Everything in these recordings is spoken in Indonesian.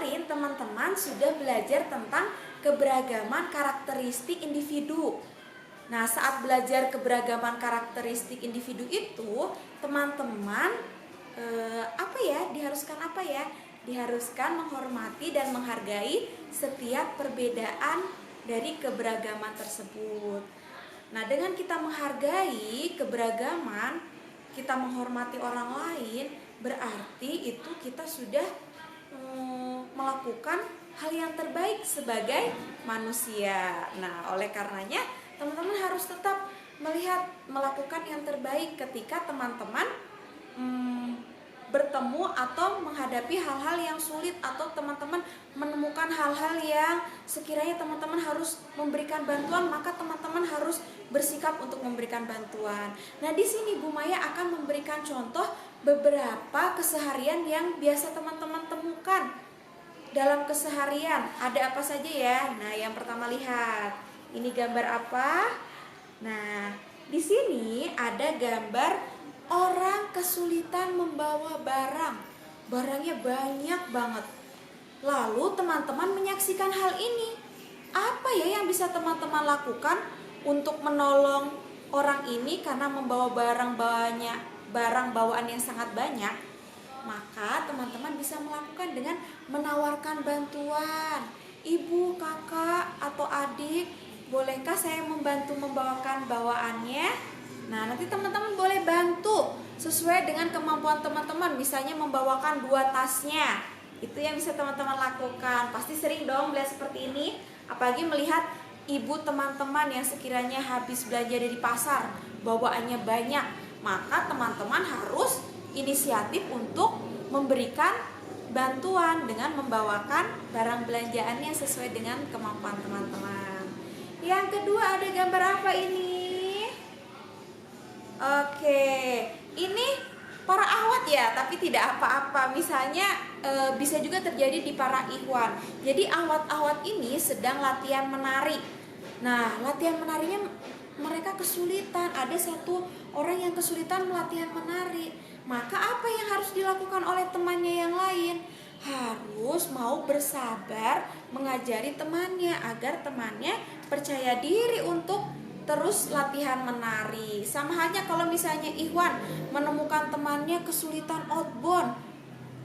kemarin teman-teman sudah belajar tentang keberagaman karakteristik individu. Nah, saat belajar keberagaman karakteristik individu itu, teman-teman diharuskan apa ya? Diharuskan menghormati dan menghargai setiap perbedaan dari keberagaman tersebut. Nah, dengan kita menghargai keberagaman, kita menghormati orang lain, berarti itu kita sudah melakukan hal yang terbaik sebagai manusia. Nah, oleh karenanya teman-teman harus tetap melakukan yang terbaik ketika teman-teman bertemu atau menghadapi hal-hal yang sulit, atau teman-teman menemukan hal-hal yang sekiranya teman-teman harus memberikan bantuan, maka teman-teman harus bersikap untuk memberikan bantuan. Nah, di sini Bu Maya akan memberikan contoh beberapa keseharian yang biasa teman-teman temukan dalam keseharian. Ada apa saja ya? Nah, yang pertama lihat. Ini gambar apa? Nah, di sini ada gambar orang kesulitan membawa barang. Barangnya banyak banget. Lalu teman-teman menyaksikan hal ini. Apa ya yang bisa teman-teman lakukan untuk menolong orang ini karena membawa barang bawaan yang sangat banyak? Maka teman-teman bisa melakukan dengan menawarkan bantuan. Ibu, kakak, atau adik, bolehkah saya membantu membawakan bawaannya? Nah, nanti teman-teman boleh bantu sesuai dengan kemampuan teman-teman. Misalnya membawakan 2 tasnya. Itu yang bisa teman-teman lakukan. Pasti sering dong melihat seperti ini. Apalagi melihat ibu teman-teman yang sekiranya habis belanja dari pasar, bawaannya banyak. Maka teman-teman harus inisiatif untuk memberikan bantuan dengan membawakan barang belanjaannya sesuai dengan kemampuan teman-teman. Yang kedua, ada gambar apa ini? Oke, ini para ahwat ya, tapi tidak apa-apa. Misalnya bisa juga terjadi di para ikhwan. Jadi ahwat-ahwat ini sedang latihan menari. Nah, latihan menarinya mereka kesulitan. Ada satu orang yang kesulitan latihan menari. Maka apa yang harus dilakukan oleh temannya yang lain? Harus mau bersabar mengajari temannya agar temannya percaya diri untuk terus latihan menari. Sama halnya kalau misalnya Ikhwan menemukan temannya kesulitan outbound,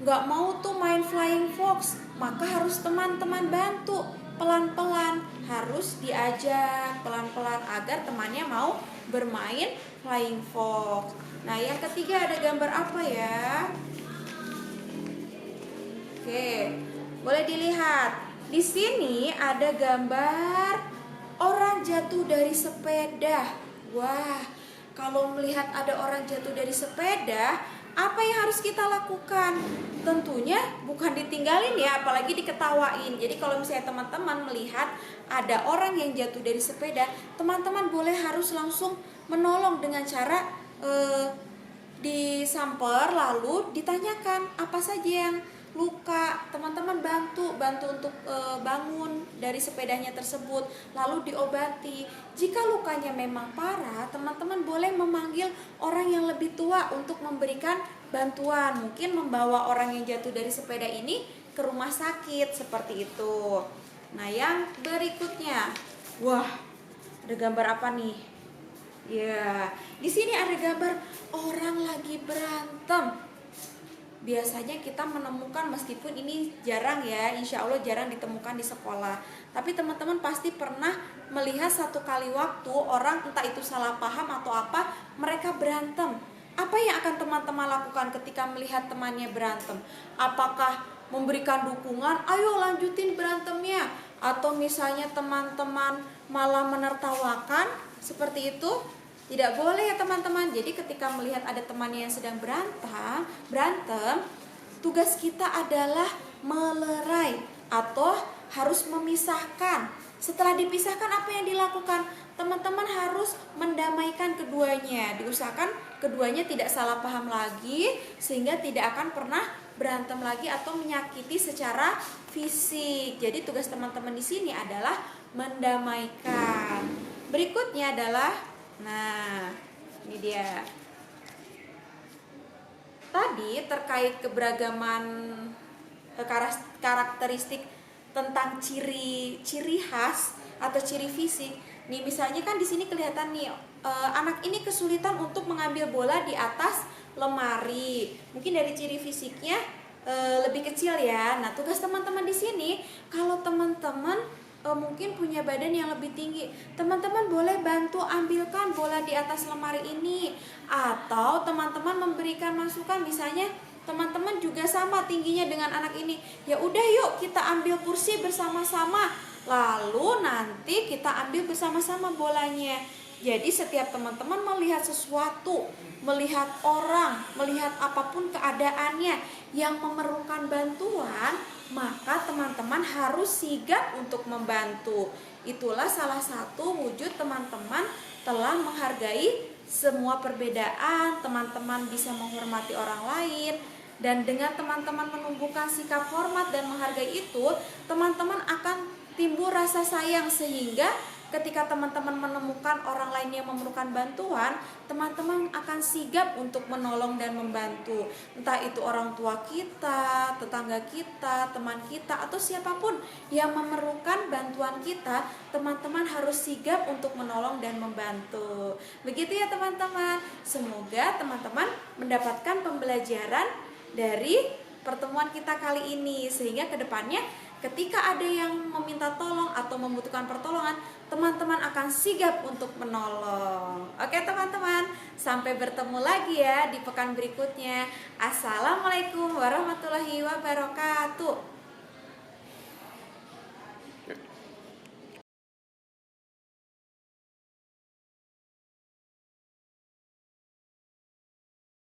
nggak mau tuh main flying fox, maka harus teman-teman bantu pelan-pelan, harus diajak pelan-pelan agar temannya mau bermain flying fox. Nah, yang ketiga ada gambar apa ya? Oke, boleh dilihat. Di sini ada gambar orang jatuh dari sepeda. Wah, kalau melihat ada orang jatuh dari sepeda, apa yang harus kita lakukan? Tentunya bukan ditinggalin ya, apalagi diketawain. Jadi kalau misalnya teman-teman melihat ada orang yang jatuh dari sepeda, teman-teman boleh harus langsung menolong dengan cara disamper, lalu ditanyakan apa saja yang luka. Teman-teman bantu untuk bangun dari sepedanya tersebut, lalu diobati. Jika lukanya memang parah, teman-teman boleh memanggil orang yang lebih tua untuk memberikan bantuan, mungkin membawa orang yang jatuh dari sepeda ini ke rumah sakit, seperti itu. Nah, yang berikutnya, wah, ada gambar apa nih? Ya, di sini ada gambar orang lagi berantem. Biasanya kita menemukan, meskipun ini jarang ya, insya Allah jarang ditemukan di sekolah, tapi teman-teman pasti pernah melihat satu kali waktu orang entah itu salah paham atau apa, mereka berantem. Apa yang akan teman-teman lakukan ketika melihat temannya berantem? Apakah memberikan dukungan, ayo lanjutin berantemnya, atau misalnya teman-teman malah menertawakan seperti itu? Tidak boleh ya teman-teman. Jadi ketika melihat ada temannya yang sedang berantem, tugas kita adalah melerai atau harus memisahkan. Setelah dipisahkan, apa yang dilakukan? Teman-teman harus mendamaikan keduanya. Diusahakan keduanya tidak salah paham lagi, sehingga tidak akan pernah berantem lagi atau menyakiti secara fisik. Jadi tugas teman-teman di sini adalah mendamaikan. Berikutnya adalah, nah, ini dia. Tadi terkait keberagaman karakteristik tentang ciri khas atau ciri fisik. Nih misalnya kan di sini kelihatan nih anak ini kesulitan untuk mengambil bola di atas lemari. Mungkin dari ciri fisiknya lebih kecil ya. Nah, tugas teman-teman di sini kalau teman-teman mungkin punya badan yang lebih tinggi, teman-teman boleh bantu ambilkan bola di atas lemari ini, atau teman-teman memberikan masukan, misalnya teman-teman juga sama tingginya dengan anak ini, ya udah yuk kita ambil kursi bersama-sama, lalu nanti kita ambil bersama-sama bolanya. Jadi setiap teman-teman melihat sesuatu, melihat orang, melihat apapun keadaannya yang memerlukan bantuan, maka teman-teman harus sigap untuk membantu. Itulah salah satu wujud teman-teman telah menghargai semua perbedaan, teman-teman bisa menghormati orang lain, dan dengan teman-teman menumbuhkan sikap hormat dan menghargai itu, teman-teman akan timbul rasa sayang, sehingga ketika teman-teman menemukan orang lain yang memerlukan bantuan, teman-teman akan sigap untuk menolong dan membantu. Entah itu orang tua kita, tetangga kita, teman kita, atau siapapun yang memerlukan bantuan kita, teman-teman harus sigap untuk menolong dan membantu. Begitu ya teman-teman. Semoga teman-teman mendapatkan pembelajaran dari pertemuan kita kali ini, sehingga kedepannya ketika ada yang meminta tolong atau membutuhkan pertolongan, teman-teman akan sigap untuk menolong. Oke teman-teman, sampai bertemu lagi ya di pekan berikutnya. Assalamualaikum warahmatullahi wabarakatuh.